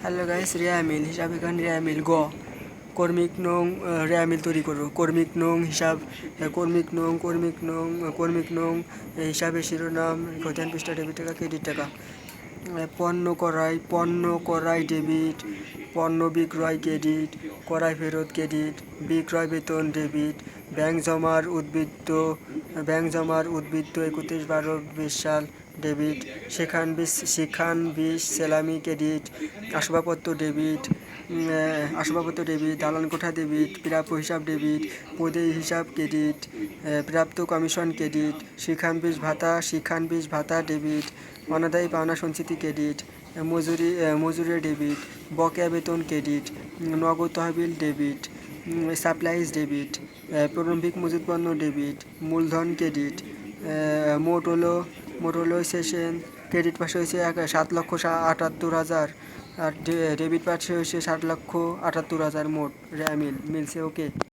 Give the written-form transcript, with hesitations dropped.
Hello guys, রেয়া মিল হিসাব এখানে রেয়া মিল গ কর্মিক নং রেয়া মিল তৈরি করো। কর্মিক নং হিসাব কর্মিক নং হিসাবের শিরোনাম প্রধান পৃষ্ঠা ডেবিট টাকা ক্রেডিট টাকা। পণ্য করাই ডেবিট, পণ্য বিক্রয় ক্রেডিট, করাই ফেরত ক্রেডিট, বিক্রয় বেতন ডেবিট, ব্যাংক জমার উদ্বৃত্ত 31/12/20 সাল ডেবিট, সেখান 20 সেলামি ক্রেডিট, আসবাবপত্র ডেবিট, দালান কোঠা ডেবিট, প্রাপ্য হিসাব ডেবিট, পদে হিসাব ক্রেডিট, প্রাপ্ত কমিশন ক্রেডিট, শিখান বিষ ভাতা ডেবিট, অনাদায়ী পাওনা সঞ্চিতি ক্রেডিট, মজুরি ডেবিট, বকেয়া বেতন ক্রেডিট, নগদ তহবিল ডেবিট, সাপ্লাইজ ডেবিট, প্রারম্ভিক মজুত পণ্য ডেবিট, মূলধন ক্রেডিট। মোট হলো সেশন ক্রেডিট পাশে হয়েছে 7,78,000 আর ডেবিট পাশে হয়েছে 7,78,000 মোট রেয়া মিলছে। ওকে।